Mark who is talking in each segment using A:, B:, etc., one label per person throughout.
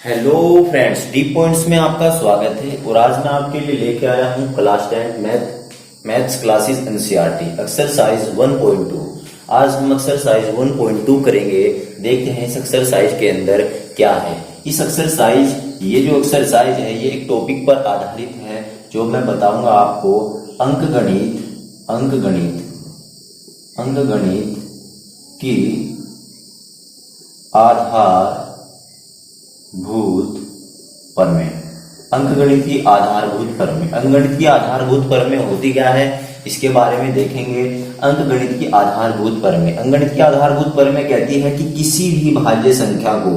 A: Hello friends, D points में आपका स्वागत है। और आज मैं आपके लिए लेके आया हूँ class 10 maths classes NCERT exercise 1.2। आज हम एक्सरसाइज 1.2 करेंगे। देखते हैं इस एक्सरसाइज के अंदर क्या है। इस एक्सरसाइज ये जो एक्सरसाइज है ये एक टॉपिक पर आधारित है जो मैं बताऊंगा आपको। अंकगणित की आधारभूत प्रमेय। अंकगणित की आधारभूत प्रमेय। अंकगणित की आधारभूत प्रमेय होती क्या है इसके बारे में देखेंगे। अंकगणित की आधारभूत प्रमेय, अंकगणित की आधारभूत प्रमेय कहती है कि किसी भी भाज्य संख्या को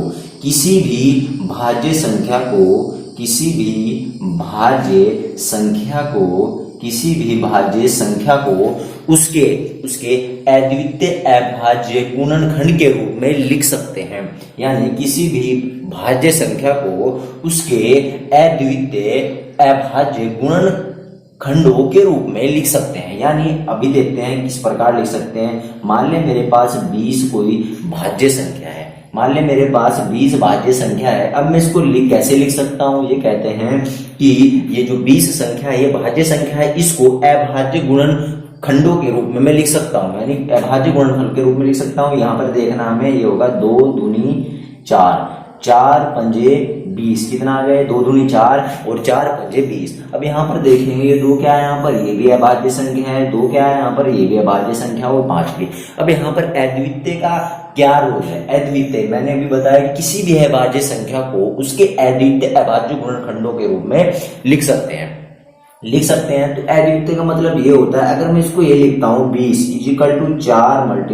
A: उसके अद्वितीय अभाज्य गुणनखंड के रूप में लिख सकते हैं। यानी किसी भी भाज्य संख्या को उसके अद्वितीय अभाज्य गुणनखंडों के रूप में लिख सकते हैं। यानी अभी देखते हैं किस प्रकार लिख सकते हैं। मान ले मेरे पास 20 कोई भाज्य संख्या है। मान ले मेरे पास 20 भाज्य संख्या है। अब मैं इसको कैसे लिख सकता हूँ। ये कहते हैं कि ये जो 20 संख्या है ये भाज्य संख्या है, इसको अभाज्य गुणनखंडों के रूप में मैं लिख सकता हूँ। यानी अभाज्य गुणनखंड के रूप में लिख सकता हूँ। यहाँ पर देखना हमें, ये होगा 2 दूनी 4, 4 पंजे 20, कितना आ गए 2 दूनी 4 और 4 पंजे 20। अब यहाँ पर देखेंगे ये 2 क्या है, यहाँ पर ये भी अभाज्य संख्या है, 2 क्या है यहाँ पर ये भी अभाज्य संख्या और 5 भी। अब यहाँ पर अद्वितीय का क्या रोल है। अद्वितीय मैंने अभी बताया कि किसी भी अभाज्य संख्या को उसके अद्वितीय अभाज्य गुणनखंडों के रूप में लिख सकते हैं। तो अद्वितीय का मतलब ये होता है, अगर मैं इसको ये लिखता हूँ 20 = 4 ×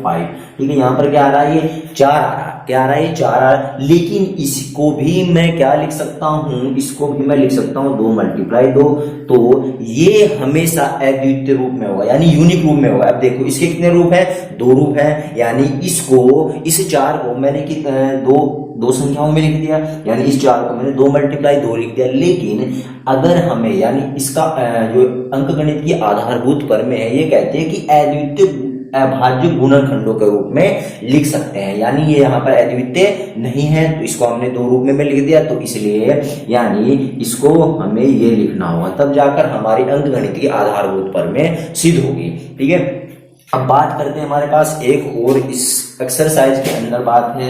A: 5, ठीक है। यहाँ पर क्या आ रहा है, ये 4 आ रहा है। क्या आ रहा है, ये 4 आ रहा है। लेकिन इसको भी मैं क्या लिख सकता हूँ, इसको भी मैं लिख सकता हूँ 2 × 2। तो ये हमेशा अद्वितीय रूप में होगा, यानी यूनिक रूप में होगा। अब देखो इसके कितने रूप है, 2 रूप है। यानी इस 4 को मैंने दो संख्याओं में लिख दिया, यानी इस 4 को मैंने 2 × 2 लिख दिया। लेकिन अगर हमें, यानी इसका जो अंकगणित की आधारभूत प्रमेय है ये कहते हैं कि अद्वितीय अभाज्य गुणनखंडों के रूप में लिख सकते हैं। यानी ये यहाँ पर अद्वितीय नहीं है तो इसको हमने 2 रूप में लिख दिया। तो इसलिए यानी इसको हमें ये लिखना होगा, तब जाकर हमारी अंकगणित की आधारभूत प्रमेय सिद्ध होगी, ठीक है। अब बात करते हैं, हमारे पास एक और इस एक्सरसाइज के अंदर बात है,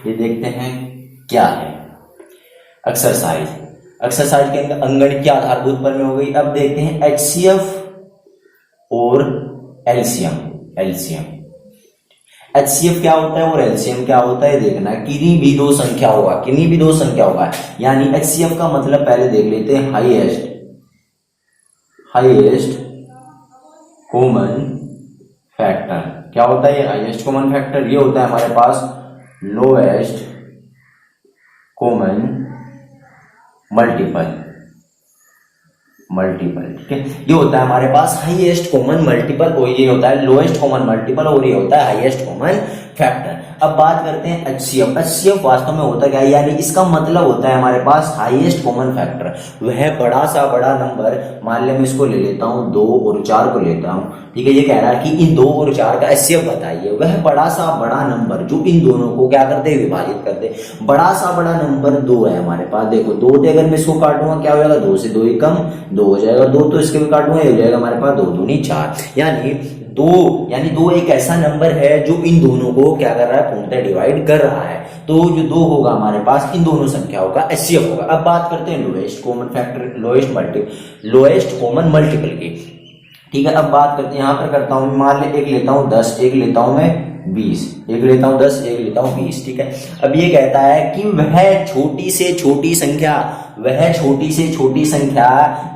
A: ये देखते हैं क्या है एक्सरसाइज के अंदर। अंकगणित की आधारभूत प्रमेय हो गई। अब देखते हैं HCF और एलसीएम। HCF क्या होता है और एलसीएम क्या होता है देखना। किन्हीं भी दो संख्या होगा, यानी HCF का मतलब पहले देख लेते हैं, हाईएस्ट कॉमन फैक्टर। क्या होता है ये हाईएस्ट कॉमन फैक्टर? ये होता है हमारे पास लोएस्ट कॉमन मल्टीपल, ठीक है। ये होता है हमारे पास हाईएस्ट कॉमन मल्टीपल और ये होता है लोएस्ट कॉमन मल्टीपल और ये होता है हाईएस्ट कॉमन फैक्टर। अब बात करते हैं HCF वास्तव में होता क्या है, यानी इसका मतलब होता है हमारे पास हाईएस्ट कॉमन फैक्टर। वह बड़ा सा बड़ा नंबर, मान ले मैं इसको ले लेता हूं 2 और 4 को लेता हूं, ठीक है। ये कह रहा है कि इन 2 और 4 का HCF बताइए। वह बड़ा सा बड़ा नंबर जो इन दोनों को क्या करते हैं, विभाजित करते। बड़ा सा बड़ा नंबर 2 है हमारे पास। देखो 2 से अगर मैं इसको काटूंगा क्या हो जाएगा, 2 से 2 ही कम 2 हो जाएगा। 2 तो इसके भी काटूंगा, ये हो जाएगा हमारे पास 2 दूनी 4। यानी 2 एक ऐसा नंबर है जो इन दोनों को क्या कर रहा है, पूर्णतः डिवाइड कर रहा है। तो जो 2 होगा हमारे पास इन दोनों संख्याओं का HCF होगा। अब बात करते हैं lowest common factor, lowest common multiple की, ठीक है। अब बात करते हैं, यहां पर करता हूं, मान ले एक लेता हूं 10, एक लेता हूं मैं 20, एक लेता हूं 10, एक लेता हूं 20, ठीक है। अब ये कहता है कि वह छोटी से छोटी संख्या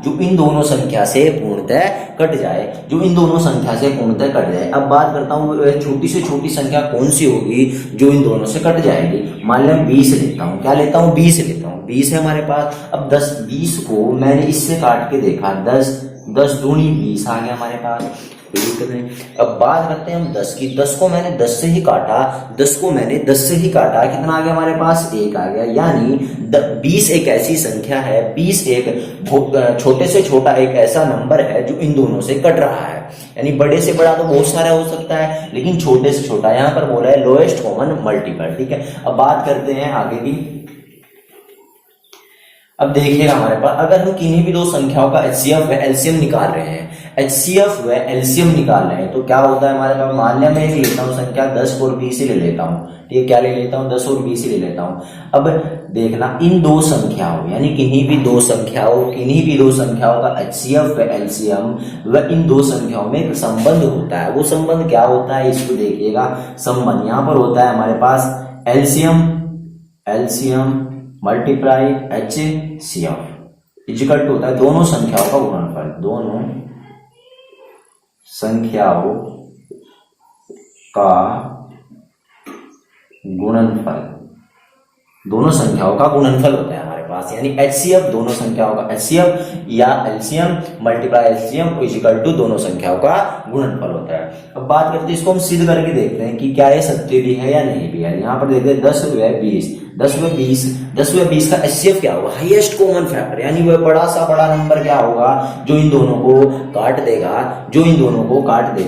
A: जो इन दोनों संख्या से पूर्णतः कट जाए, अब बात करता हूं वह छोटी से छोटी संख्या कौन सी होगी जो इन दोनों से कट जाएगी। मान लें 20 लेता हूं, क्या लेता हूं 20 लेता हूं, 20 है हमारे पास। अब 20 को मैंने इससे काट के देखा, 10 दूनी 20 आ गया हमारे पास। अब बात करते हैं हम 10 की। 10 को मैंने 10 से ही काटा, कितना आ गया हमारे पास, 1 आ गया। यानी 20 एक ऐसी संख्या है, 20 एक छोटे से छोटा एक ऐसा नंबर है जो इन दोनों से कट रहा है। यानी बड़े से बड़ा तो बहुत सारा हो सकता है, लेकिन छोटे से छोटा यहाँ पर बोला है लोएस्ट कॉमन मल्टीपल। ठीक है, अब बात करते हैं आगे की। अब देखिएगा हमारे पास अगर हम किन्हीं भी दो संख्याओं का एचसीएफ व एलसीएम निकाल रहे हैं, एचसीएफ व एलसीएम निकाल रहे हैं, तो क्या होता है हमारे पास, मान लिया मैं एक लेता हूँ संख्या 10 और 20 ही ले लेता हूँ, ठीक है, क्या ले लेता हूँ 10 और 20 ही ले लेता हूँ। अब देखना इन दो संख्याओं यानी किन्हीं भी दो संख्याओं का एचसीएफ व एलसीएम व इन दो संख्याओं में एक संबंध होता है। वो संबंध क्या होता है इसको देखिएगा, संबंध यहाँ पर होता है हमारे पास LCM multiply HCF equal to होता है दोनों संख्याओं का गुणनफल, दोनों संख्याओं का गुणनफल, दोनों संख्याओं का गुणनफल होता है हमारे पास, यानी एचसीएफ दोनों संख्याओं का एचसीएफ या LCM multiply LCM equal to दोनों संख्याओं का गुणनफल होता है। अब बात करते हैं इसको हम सिद्ध करके देखते हैं कि क्या ये सत्य भी है या नहीं भी है। यहाँ पर देखते हैं 10 व 20 का एचसीएफ क्या होगा, हाईएस्ट कॉमन फैक्टर, यानी वह बड़ा सा बड़ा नंबर क्या होगा जो इन दोनों को काट देगा,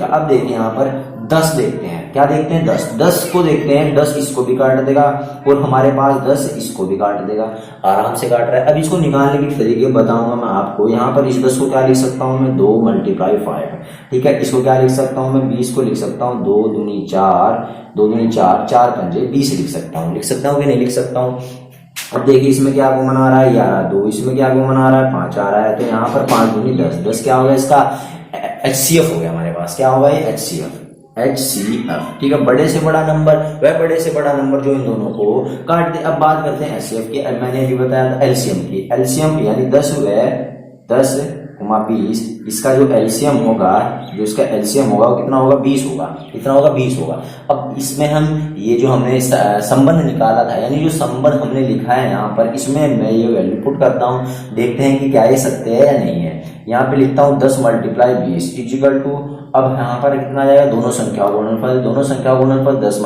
A: अब देखिए यहाँ पर 10 देखते हैं, क्या देखते हैं 10 को देखते हैं, 10 इसको भी काट देगा और हमारे पास 10 इसको भी काट देगा, आराम से काट रहा है। अब इसको निकालने के तरीके बताऊंगा मैं आपको। यहाँ पर इस 10 को क्या लिख सकता हूँ मैं, 2 × 5, ठीक है। इसको क्या लिख सकता हूँ मैं, 20 को लिख सकता हूँ 2 दूनी 4, 4 पंजे 20 लिख सकता हूँ कि नहीं लिख सकता हूँ। अब देखिए इसमें क्या कॉमन आ रहा है 11, 2 इसमें क्या कॉमन आ रहा है 5 आ रहा है, तो यहाँ पर 5 दूनी 10, 10 क्या होगा इसका एचसीएफ हो गया हमारे पास, क्या होगा ये एचसीएफ, ठीक है। बड़े से बड़ा नंबर वह बड़े से बड़ा नंबर जो इन दोनों को काट दे। अब बात करते हैं एचसीएफ की, मैंने अभी बताया था एलसीएम की, एलसीएम यानी 10 व 20, इसका जो एलसीएम होगा, जो इसका एलसीएम होगा वो कितना होगा 20 होगा, कितना होगा 20 होगा। अब इसमें हम ये जो हमने संबंध निकाला था, यानी जो संबंध हमने लिखा है यहाँ पर, इसमें मैं ये वैल्यू पुट करता हूँ, देखते हैं कि क्या ये सत्य है या नहीं है। यहाँ पे लिखता हूँ 10 × 20 इक्वल टू, अब यहाँ पर कितना आ जाएगा, दोनों संख्याओं गुणनफल 10 ×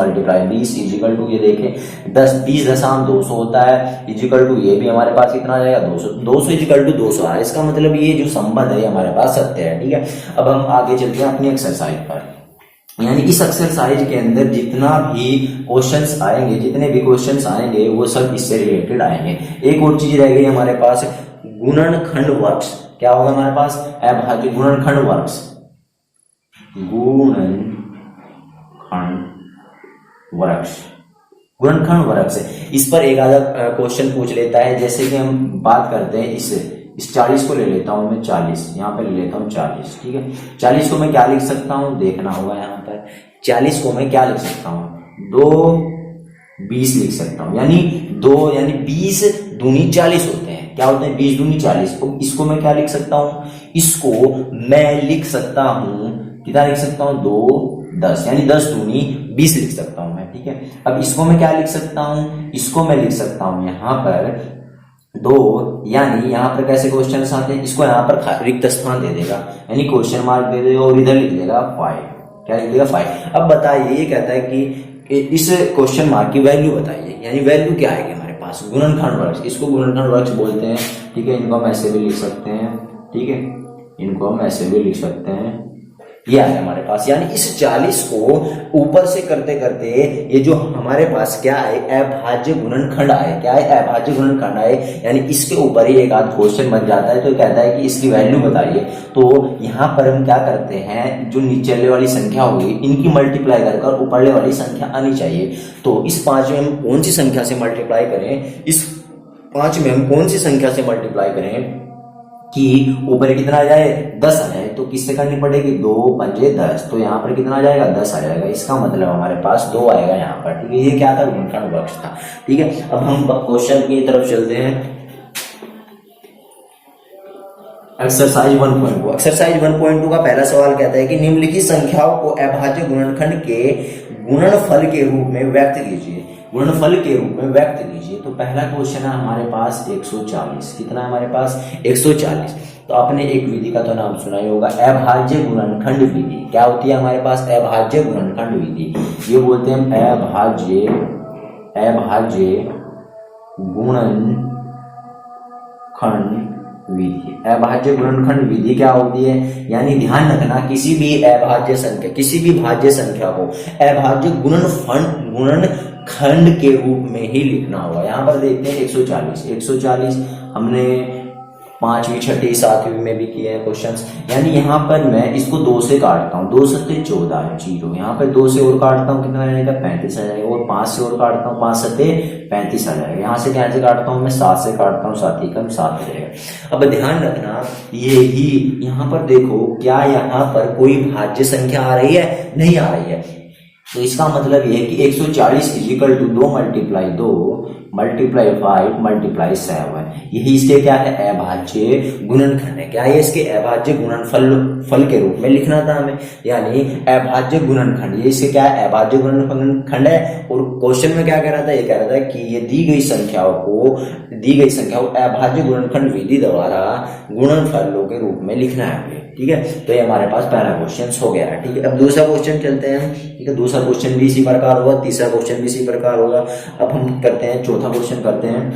A: 20 इक्वल टू, ये देखें 20.200 होता है इक्वल टू, ये भी हमारे पास कितना आ जाएगा 200 इक्वल टू 200 आ रहा है। इसका मतलब ये जो संबंध है हमारे पास सत्य है, ठीक है। अब हम आगे चलते हैं अपनी एक्सरसाइज पर, यानी इस एक्सरसाइज के अंदर जितने भी क्वेश्चंस आएंगे वो सब इससे रिलेटेड आएंगे। एक और चीज रह गई हमारे पास, गुणनखंड वर्क्स, क्या होगा हमारे पास अभाज्य गुणनखंड वर्क्स है। इस पर एक आधा क्वेश्चन पूछ लेता है, जैसे कि हम बात करते हैं इस 40 को ले लेता हूं मैं 40, यहाँ पे ले लेता हूँ 40, ठीक है। 40 को मैं क्या लिख सकता हूँ, देखना होगा यहाँ पर 40 को मैं क्या लिख सकता हूँ 2 20 लिख सकता हूँ, यानी 20 दूनी 40 होते हैं, क्या होते हैं 20 दूनी 40। इसको मैं क्या लिख सकता हूँ, इसको मैं लिख सकता हूँ कितना लिख सकता हूँ 2 10, यानी 10 दूनी 20 लिख सकता हूँ मैं, ठीक है। अब इसको मैं क्या लिख सकता हूँ, इसको मैं लिख सकता हूँ यहाँ पर 2, यानी यहाँ पर कैसे क्वेश्चन आते हैं, इसको यहाँ पर रिक्त स्थान दे देगा, यानी क्वेश्चन मार्क दे देगा और इधर लिख देगा 5, क्या लिख देगा 5। अब बताइए, ये कहता है कि इस क्वेश्चन मार्क की वैल्यू बताइए, यानी वैल्यू क्या आएगी हमारे पास, गुणनखंड वर्क्स, इसको गुणनखंड वर्क्स बोलते हैं, ठीक है। इनको हम ऐसे भी लिख सकते हैं, ठीक है, इनको हम ऐसे भी लिख सकते हैं, ये आया हमारे पास। यानी इस 40 को ऊपर से करते करते ये जो हमारे पास क्या है अभाज्य गुणनखंड आए, क्या है अभाज्य गुणनखंड आए, यानी इसके ऊपर ही एक आध क्वेश्चन बन जाता है, तो कहता है कि इसकी वैल्यू बताइए। तो यहाँ पर हम क्या करते हैं, जो नीचे वाली संख्या होगी इनकी मल्टीप्लाई कर ऊपरले वाली संख्या आनी चाहिए। तो इस 5 में हम कौन सी संख्या से मल्टीप्लाई करें, इस 5 में हम कौन सी संख्या से मल्टीप्लाई करें कि ऊपर कितना आ जाए 10 आ जाए, तो किससे करनी पड़ेगी 2 पंजे 10, तो यहाँ पर कितना आ जाएगा 10 आ जाएगा। इसका मतलब हमारे पास 2 आएगा यहाँ पर, ठीक है। ये क्या था, गुणनखंड वर्क्स था, ठीक है। अब हम क्वेश्चन की तरफ चलते हैं। एक्सरसाइज 1.2, एक्सरसाइज 1.2 का पहला सवाल कहता है कि निम्नलिखित संख्याओं को अभाज्य गुणनखंड के गुणनफल के रूप में व्यक्त कीजिए, गुणनफल के रूप में व्यक्त कीजिए। तो पहला क्वेश्चन है हमारे पास 140, कितना है हमारे पास 140। तो आपने एक विधि का तो नाम सुना ही होगा, अभाज्य गुणनखंड विधि। क्या होती है हमारे पास अभाज्य गुणनखंड विधि, ये बोलते हैं अभाज्य गुणनखंड विधि। अभाज्य गुणनखंड विधि क्या होती है, यानी ध्यान रखना किसी भी अभाज्य संख्या, किसी भी भाज्य संख्या को अभाज्य गुणनखंड खंड के रूप में ही लिखना होगा। यहाँ पर देखते हैं 140 हमने 5वीं 6वीं 7वीं में भी किए हैं क्वेश्चंस। यानी यहाँ पर मैं इसको 2 से काटता हूँ, 2 सत्ते 14 है 0, यहाँ पर 2 से और काटता हूँ कितना आ जाएगा 35 आ जाएगा, और 5 से और काटता हूँ 5 सत्ते 35 आ जाएगा। यहाँ से कैसे काटता हूँ मैं 7 से काटता हूँ, 7 ही कम 7 आ जाएगा। अब ध्यान रखना ये ही यहाँ पर देखो, क्या यहाँ पर कोई भाज्य संख्या आ रही है? नहीं आ रही है। तो इसका मतलब ये है कि 140 equal to 2 multiply 2 multiply 5 multiply 7, यही इसके क्या है? अभाज्य गुणनखंड है। क्या है? इसके अभाज्य गुणनफल के रूप में लिखना था हमें, यानी अभाज्य गुणनखंड। ये इसके क्या है? अभाज्य गुणनखंड है। और क्वेश्चन में क्या कह रहा था? ये कह रहा था कि ये दी गई संख्याओं को अभाज्य गुणनखंड विधि द्वारा गुणनफलों के रूप में लिखना है। ठीक है, तो ये हमारे पास पहला क्वेश्चन हो गया है। ठीक है, अब दूसरा क्वेश्चन चलते हैं। ठीक है, दूसरा क्वेश्चन भी इसी प्रकार होगा, तीसरा क्वेश्चन भी इसी प्रकार होगा। अब हम करते हैं चौथा क्वेश्चन करते हैं,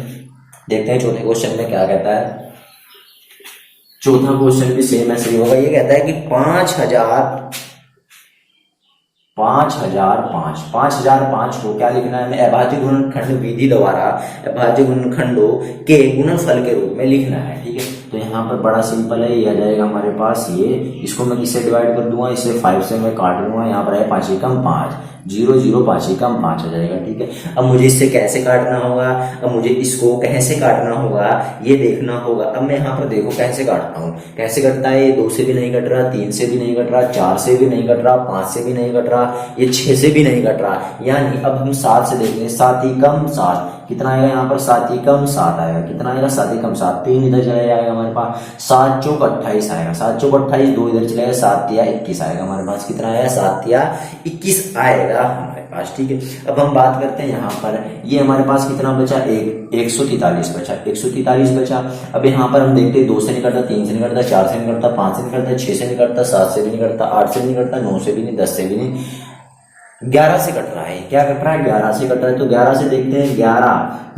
A: देखते हैं चौथे क्वेश्चन में क्या कहता है। चौथा क्वेश्चन भी सेम ऐसे ही होगा। ये कहता है कि 5005 को क्या लिखना है? अभाज्य गुणनखंड विधि द्वारा अभाज्य गुणनखंडों के गुणनफल के रूप में लिखना है। ठीक है, तो यहाँ पर बड़ा सिंपल है, ये आ जाएगा हमारे पास। ये इसको मैं किससे डिवाइड कर दूंगा? इसे 5 से मैं काट दूंगा। यहाँ पर है 5 एकम 5, 0 0 5 एकम 5 आ जाएगा। ठीक है, अब मुझे इससे कैसे काटना होगा? अब मुझे इसको कैसे काटना होगा ये देखना होगा। अब मैं यहाँ पर देखो कैसे काटता हूँ, कैसे कटता है? ये 2 से भी नहीं कट रहा, 3 से भी नहीं कट रहा, 4 से भी नहीं कट रहा, 5 से भी नहीं कट रहा, ये 6 से भी नहीं कट रहा। यानी अब हम 7 से देखते हैं, 7 एकम 7 कितना आएगा? यहाँ पर 7 एकम 7 आएगा। कितना आएगा? 7 एकम 7, 3 इधर चला जाएगा हमारे पास, 7 चौक 28 आएगा, 7 चौक 28, 2 इधर चलेगा, 7 तिया 21 आएगा हमारे पास। कितना आएगा? 7 तिया 21 आएगा हमारे पास। ठीक है, अब हम बात करते हैं यहाँ पर, ये हमारे पास कितना बचा? 143 बचा, 143 बचा। अब यहाँ पर हम देखते हैं 2 से निकलता, 3 से निकलता, 4 से निकलता, 5 से निकलता, 6 से निकलता, 7 से भी निकलता, 8 से भी निकलता, 9 से भी नहीं, 10 से भी नहीं, 11 से कट रहा है। क्या कट रहा है? 11 से कट रहा है। तो 11 से देखते हैं,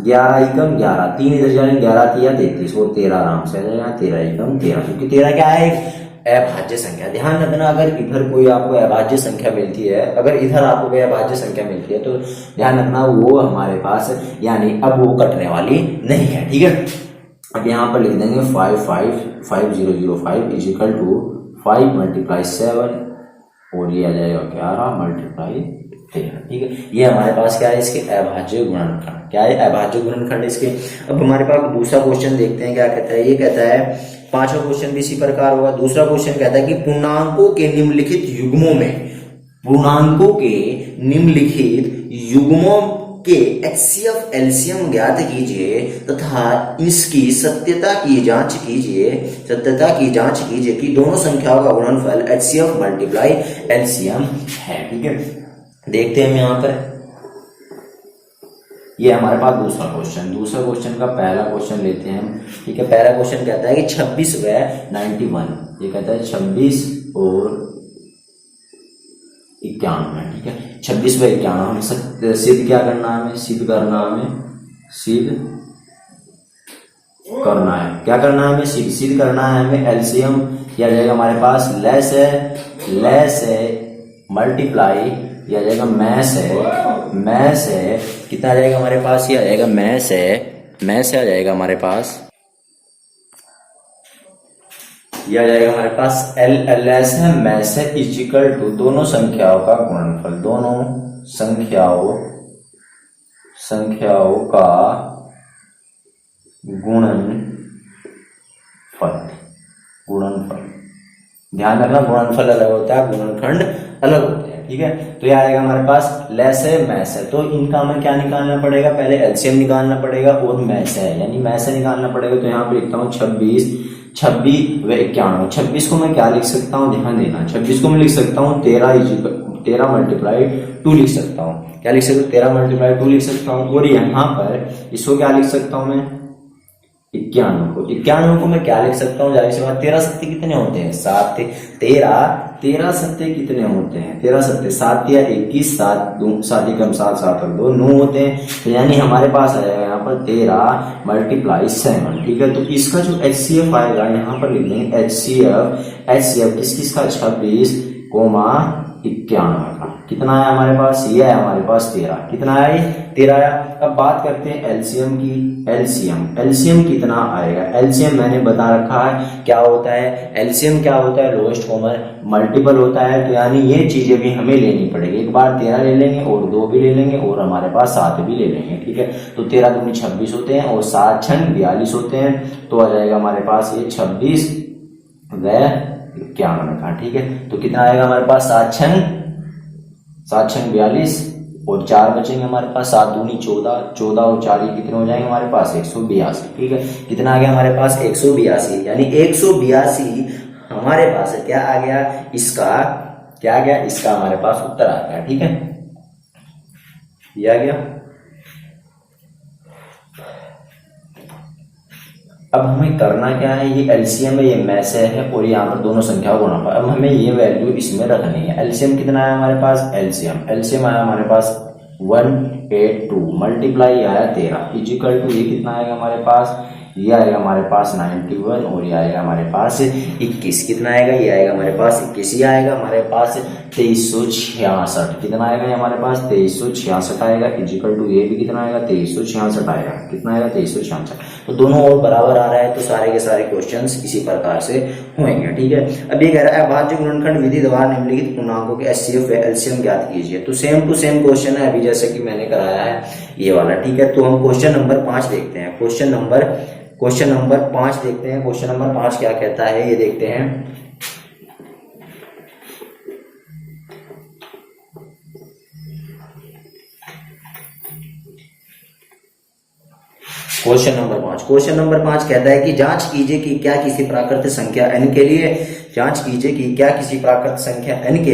A: 11 एकम 11, 3 इधर जाएंगे, 11 तिया 33 और 13 आराम से आ जाएगा, 13 एकम 13, क्योंकि 13 क्या है? एक अभाज्य संख्या। ध्यान रखना, अगर इधर कोई आपको अभाज्य संख्या मिलती है, अगर इधर आपको कोई अभाज्य संख्या मिलती है तो ध्यान रखना वो हमारे पास, यानी अब वो कटने वाली नहीं है। ठीक है, अब यहाँ पर लिख देंगे 5005 इजिकल टू 5 मल्टीप्लाई 7 और ये आ जाएगा 11 मल्टीप्लाई 13। ठीक है, ये हमारे पास क्या है? इसके अभाज्य गुणनखंड। क्या है? अभाज्य गुणनखंड इसके। अब हमारे पास दूसरा क्वेश्चन देखते हैं क्या कहता है। ये कहता है, पांचवा क्वेश्चन भी इसी प्रकार होगा। दूसरा क्वेश्चन कहता है कि पूर्णांकों के निम्नलिखित युग्मों के एचसीएफ एलसीएम ज्ञात कीजिए तथा इसकी सत्यता की जांच कीजिए कि दोनों संख्याओं का गुणनफल एचसीएफ मल्टीप्लाई एलसीएम है। ठीक है, देखते हैं हम यहाँ पर, ये हमारे पास दूसरा क्वेश्चन का पहला क्वेश्चन लेते हैं हम। ठीक है, पहला क्वेश्चन कहता है कि 26 व 91, ये कहता है 26 और 91। ठीक है, 26 व 91 हमें सिद्ध क्या करना है? हमें सिद्ध करना है। क्या करना है? हमें सिद्ध करना है हमें एलसीएम। क्या जाएगा हमारे पास? लेस है मल्टीप्लाई, यह आ जाएगा मैस है। कितना आ जाएगा हमारे पास? ये आ जाएगा मैस है आ जाएगा हमारे पास, यह आ जाएगा हमारे पास लेस है मैस है इजिकल टू दोनों संख्याओं का गुणनफल, दोनों संख्याओं का गुणनफल। ध्यान रखना, गुणनफल अलग होता है, गुणनखंड अलग होते हैं। ठीक है, तो यह आएगा हमारे पास लेस है मैस है। तो इनका हमें क्या निकालना पड़ेगा? पहले एलसीएम निकालना पड़ेगा और मैस है, यानी मैस है निकालना पड़ेगा। तो यहाँ पे लिखता हूँ 26 व 91। 26 को मैं क्या लिख सकता हूँ? ध्यान देना, 26 को मैं लिख सकता हूँ 13 मल्टीप्लाई 2 लिख सकता हूँ। क्या लिख सकता हूँ? 13 मल्टीप्लाई 2 लिख सकता हूँ। और यहाँ पर इसको क्या लिख सकता हूँ मैं? 91 को मैं क्या लिख सकता हूँ? जाहिर सी बात, 13 सत्ते कितने होते हैं? 7 13 सत्ते कितने होते हैं? 13 सत्ते 7 या 21, 7 एकम 7 7 और 2 9 होते हैं। तो यानी हमारे पास आ जाएगा यहाँ पर 13 मल्टीप्लाई 7। ठीक है, तो इसका जो एचसीएफ आएगा यहाँ पर लिख देंगे एचसीएफ किसका? 26 91 का कितना है हमारे पास, ये है हमारे पास 13। कितना है, 13 आया। अब बात करते हैं एलसीएम की। एलसीएम कितना आएगा, एलसीएम मैंने बता रखा है क्या होता है। एलसीएम क्या होता है, लोएस्ट कॉमन मल्टीपल होता है। तो यानी ये चीजें भी हमें लेनी पड़ेगी। एक बार 13 ले लेंगे और 2 भी ले लेंगे और हमारे पास 7 भी ले लेंगे, ठीक है। तो 13 दूनी 26 होते हैं और 7 छंग 42 होते हैं। तो आ जाएगा हमारे पास ये 26 व 91 का, ठीक है। तो कितना आएगा हमारे पास, 7 छंग 42 और 4 बचेंगे हमारे पास, 7 दूनी 14, 14 और 4 ये कितने हो जाएंगे हमारे पास, 182, ठीक है। कितना आ गया हमारे पास, 182। यानी 182 हमारे पास क्या आ गया, इसका क्या आ गया, इसका हमारे पास उत्तर आ गया, ठीक है। ये आ गया। अब हमें करना क्या है, ये एलसीएम है, ये मैसे है और यहाँ पर दोनों संख्याओं को गुणा। अब हमें ये वैल्यू इसमें रखनी है। एलसीएम कितना है हमारे पास, एलसीएम आया हमारे पास 182 मल्टीप्लाई आया 13 इजिकल टू ये कितना आएगा हमारे पास, ये आएगा हमारे पास 91 और ये आएगा हमारे पास 21। कितना आएगा, ये आएगा हमारे पास 21, ये आएगा हमारे पास 2366। कितना आएगा ये हमारे पास 2366 आएगा इजिकल टू ये भी कितना आएगा 2366 आएगा। कितना आएगा 2366। तो दोनों और बराबर आ रहा है तो सारे के सारे क्वेश्चंस इसी प्रकार से होंगे, ठीक है। अब ये कह रहा है अभाज्य गुणनखंड विधि द्वारा निम्नलिखित पूर्णांकों के एचसीएफ व एलसीएम ज्ञात कीजिए। तो सेम टू सेम क्वेश्चन है अभी जैसे कि मैंने कराया है ये वाला, ठीक है। तो हम क्वेश्चन नंबर 5 देखते हैं। क्वेश्चन नंबर 5 देखते हैं। क्वेश्चन नंबर 5 क्या कहता है ये देखते हैं। क्वेश्चन नंबर 5 कहता है कि जांच कीजिए कि क्या किसी प्राकृत संख्या n के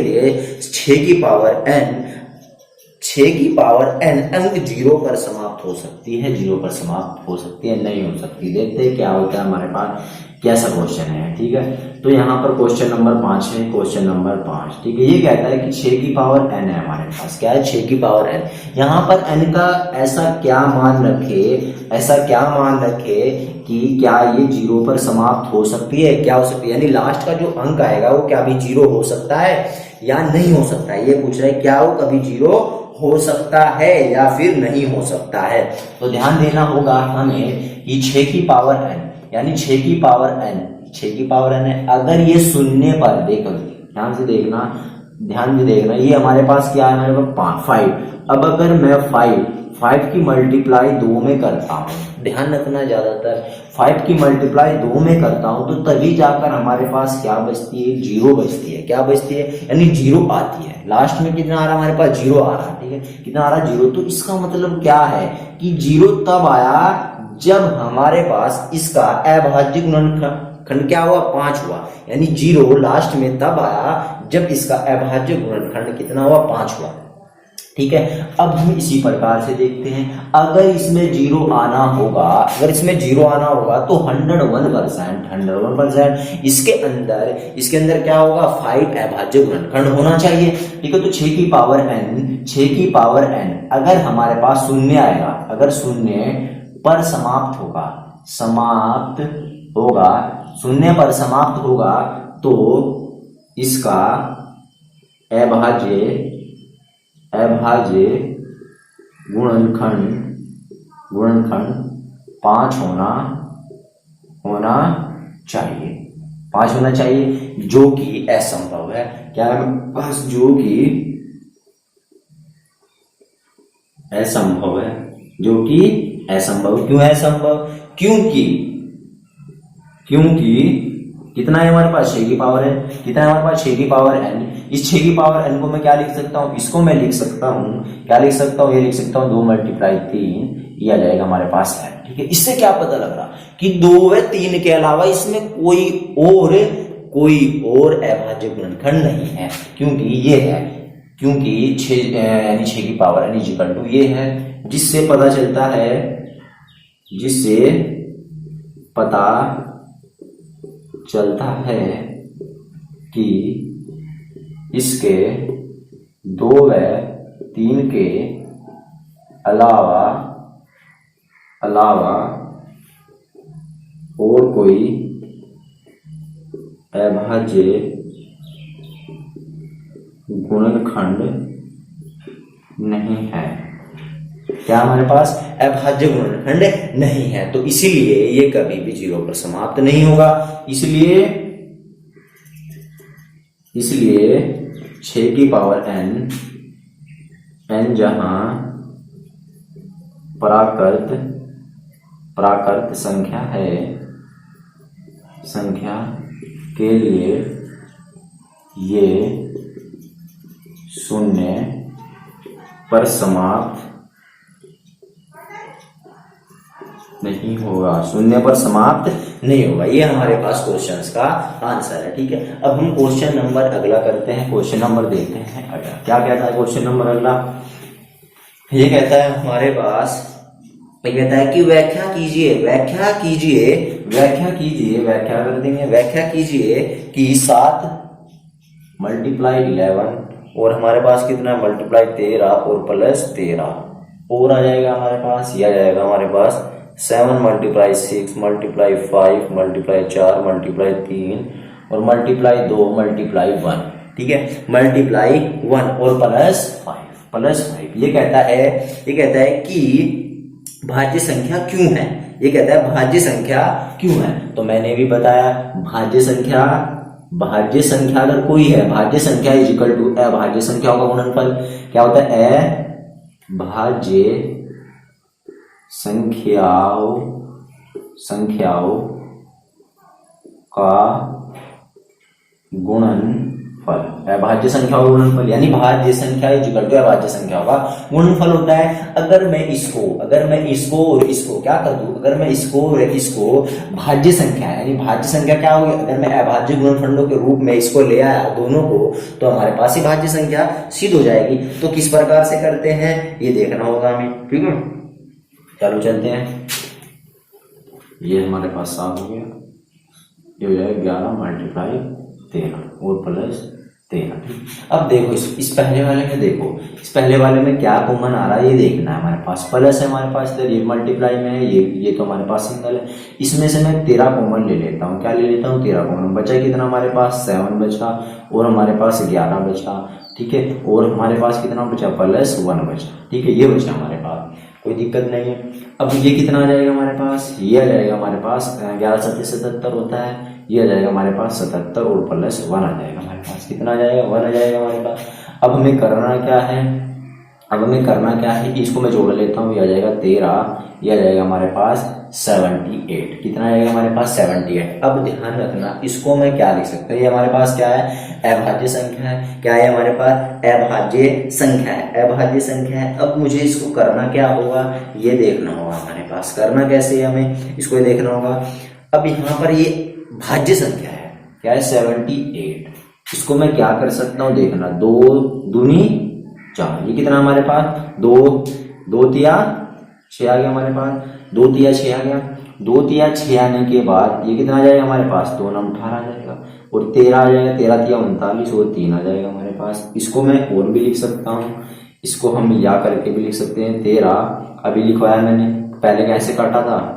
A: लिए 6 की पावर n अंक 0 पर समाप्त हो सकती है, नहीं हो सकती। देखते हैं क्या होता है हमारे पास, कैसा क्वेश्चन है, ठीक है। तो यहाँ पर क्वेश्चन नंबर 5 है, क्वेश्चन नंबर 5, ठीक है। ये कहता है कि 6 की पावर n है हमारे पास, क्या है 6 की पावर n। यहाँ पर n का ऐसा क्या मान रखे कि क्या ये 0 पर समाप्त हो सकती है, क्या हो सकती है, यानी लास्ट का जो अंक आएगा वो क्या भी 0 हो सकता है या नहीं हो सकता है। ये पूछ रहा है क्या वो कभी 0 हो सकता है या फिर नहीं हो सकता है। तो ध्यान देना होगा हमें कि 6 की पावर n यानी 6 की पावर n है। अगर ये शून्य पर देखो, ध्यान से देखना, ये हमारे पास क्या है, हमारे पास 5। अब अगर मैं 5 की मल्टीप्लाई 2 में करता हूँ, ध्यान रखना, ज्यादातर 5 की मल्टीप्लाई 2 में करता हूँ तो तभी जाकर हमारे पास क्या बचती है, 0 बचती है। क्या बचती है, यानी 0 आती है। लास्ट में कितना आ रहा है हमारे पास, 0 आ रहा है, ठीक है। कितना आ रहा है, 0। तो इसका मतलब क्या है कि 0 तब आया जब हमारे पास इसका अभाज्य गुणनखंड क्या हुआ, 5 हुआ। यानी 0 लास्ट में तब आया जब इसका अभाज्य गुणनखंड कितना हुआ, 5 हुआ, ठीक है। अब हम इसी प्रकार से देखते हैं, अगर इसमें 0 आना होगा तो 101% इसके अंदर क्या होगा, 5 अभाज्य गुणनखंड होना चाहिए, ठीक है। तो 6 की पावर n अगर हमारे पास शून्य आएगा, अगर शून्य पर समाप्त होगा तो इसका अभाज्य गुणनखंड 5 होना चाहिए, जो कि असंभव है। क्या है बस, जो कि असंभव है, क्यों असंभव, क्योंकि कितना है हमारे पास, 6 की पावर है। कितना है हमारे पास, 6 की पावर n। इस 6 की पावर n को मैं क्या लिख सकता हूँ, इसको मैं लिख सकता हूँ, ये लिख सकता हूँ 2 × 3, ये आ जाएगा हमारे पास n, ठीक है। इससे क्या पता लग रहा कि 2 व 3 के अलावा इसमें कोई और अभाज्य गुणनखंड नहीं है, क्योंकि ये है, क्योंकि 6 की पावर n इक्वल टू ये है, जिससे पता चलता है कि इसके 2 व 3 के अलावा और कोई अभाज्य गुणनखंड नहीं है। क्या हमारे पास अभाज्य गुणनखंड नहीं है, तो इसीलिए ये कभी भी 0 पर समाप्त नहीं होगा। इसलिए 6 की पावर n जहां प्राकृत संख्या के लिए ये 0 पर समाप्त नहीं होगा, 0 पर समाप्त नहीं होगा। ये हमारे पास क्वेश्चंस का आंसर है। ठीक है, अब हम क्वेश्चन नंबर अगला करते हैं। क्वेश्चन नंबर देखते हैं अगला क्या कहता है। क्वेश्चन नंबर अगला ये कहता है हमारे पास, ये कहता है कि व्याख्या कर देंगे। व्याख्या कीजिए कि 7 × 11 और हमारे पास कितना मल्टीप्लाई 13 और प्लस 13 और आ जाएगा हमारे पास। यह आ जाएगा हमारे पास 7 × 6 × 5 × 4 × 3 और मल्टीप्लाई 2 × 1। ठीक है, मल्टीप्लाई 1 और प्लस 5। ये कहता है कि भाज्य संख्या क्यों है। ये कहता है भाज्य संख्या क्यों है। तो मैंने भी बताया भाज्य संख्या अगर कोई है, भाज्य संख्या इक्वल टू अभाज्य संख्याओं का गुणनफल। क्या होता है? अभाज्य संख्याओं का गुणनफल। अभाज्य संख्याओं का गुणनफल यानी भाज्य संख्या इक्वल टू अभाज्य संख्याओं का गुणनफल होता है। अगर मैं इसको और इसको क्या कर दूं, अगर मैं इसको और इसको भाज्य संख्या यानी भाज्य संख्या क्या होगी, अगर मैं अभाज्य गुणनफलों के रूप में इसको ले आया दोनों को, तो हमारे पास ही भाज्य संख्या सिद्ध हो जाएगी। तो किस प्रकार से करते हैं ये देखना होगा हमें। ठीक है, चलो चलते हैं। ये हमारे पास 7 हो गया, ये हो जाएगा 11 × 13 और प्लस 13। अब देखो इस पहले वाले में देखो, इस पहले वाले में क्या कॉमन आ रहा है ये देखना है। हमारे पास प्लस है, हमारे पास इधर ये मल्टीप्लाई में है, ये तो हमारे पास सिंगल है। इसमें से मैं 13 कॉमन ले लेता हूँ। क्या ले लेता हूँ? 13 कॉमन। बचा कितना हमारे पास? 7 बचा और हमारे पास 11 बचा। ठीक है, और हमारे पास कितना बचा? प्लस 1 बचा। ठीक है, ये बचा हमारे पास, कोई दिक्कत नहीं है। अब ये कितना आ जाएगा हमारे पास? ये आ जाएगा हमारे पास 11 × 7 = 77 होता है। ये आ जाएगा हमारे पास 77 और प्लस 1 आ जाएगा हमारे पास। कितना आ जाएगा? 1 आ जाएगा हमारे पास। अब हमें करना क्या है, इसको मैं जोड़ लेता हूँ। ये आ जाएगा 13, ये आ जाएगा हमारे पास 78। कितना आ जाएगा हमारे पास? 78। अब ध्यान रखना, इसको मैं क्या लिख सकता हूँ? ये हमारे पास क्या है? अभाज्य संख्या है। क्या है हमारे पास? अभाज्य संख्या है। अब मुझे इसको करना क्या होगा ये देखना होगा हमारे पास। करना कैसे है हमें, इसको देखना होगा। अब यहाँ पर ये भाज्य संख्या है, क्या है? 78। इसको मैं क्या कर सकता हूँ देखना, 2 दूनी 4। ये कितना हमारे पास? 2 तिया 6 आ गया हमारे पास। 2 तिया 6 आ गया। 2 तिया 6 आने के बाद ये कितना आ जाएगा हमारे पास? 2 9 18 आ जाएगा और 13 आ जाएगा। 13 तिया 39 और 3 आ जाएगा हमारे पास। इसको मैं और भी लिख सकता हूँ, इसको हम या करके भी लिख सकते हैं। 13 अभी लिखवाया मैंने, पहले कैसे काटा था?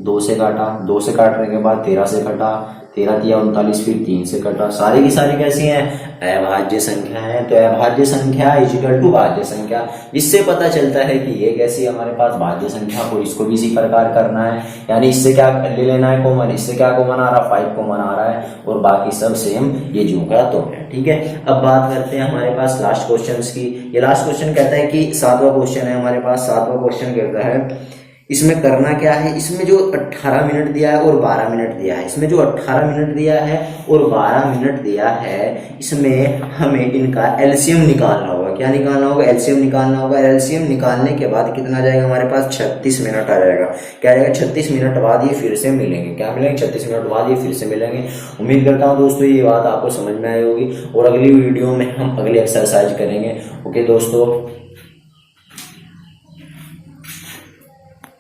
A: 2 से काटा, 2 से काटने के बाद 13 से कटा, 13 तिया 39 फिर 3 से कटा। सारी की सारी कैसी हैं? अभाज्य संख्या है। तो अभाज्य संख्या इक्वल टू भाज्य संख्या। इससे पता चलता है कि ये कैसी है हमारे पास भाज्य संख्या को, इसको भी इसी प्रकार करना है। यानी इससे क्या ले लेना है कॉमन, इससे क्या कॉमन आ रहा? 5 कॉमन आ रहा है और बाकी सब सेम ये जो का तो है। ठीक है, अब बात करते हैं हमारे पास लास्ट क्वेश्चन की। ये लास्ट क्वेश्चन कहता है कि 7वां क्वेश्चन है हमारे पास। 7वां क्वेश्चन कहता है इसमें करना क्या है, इसमें जो 18 मिनट दिया है और 12 मिनट दिया है, इसमें जो 18 मिनट दिया है और 12 मिनट दिया है, इसमें हमें इनका एलसीएम निकालना होगा। क्या निकालना होगा? एलसीएम निकालना होगा। एलसीएम निकालने के बाद कितना आ जाएगा हमारे पास? 36 मिनट आ जाएगा। क्या आएगा? 36 मिनट बाद ये फिर से मिलेंगे। क्या मिलेंगे? 36 मिनट बाद ये फिर से मिलेंगे। उम्मीद करता हूँ दोस्तों ये बात आपको समझ में आई होगी और अगली वीडियो में हम अगली एक्सरसाइज करेंगे। ओके दोस्तों।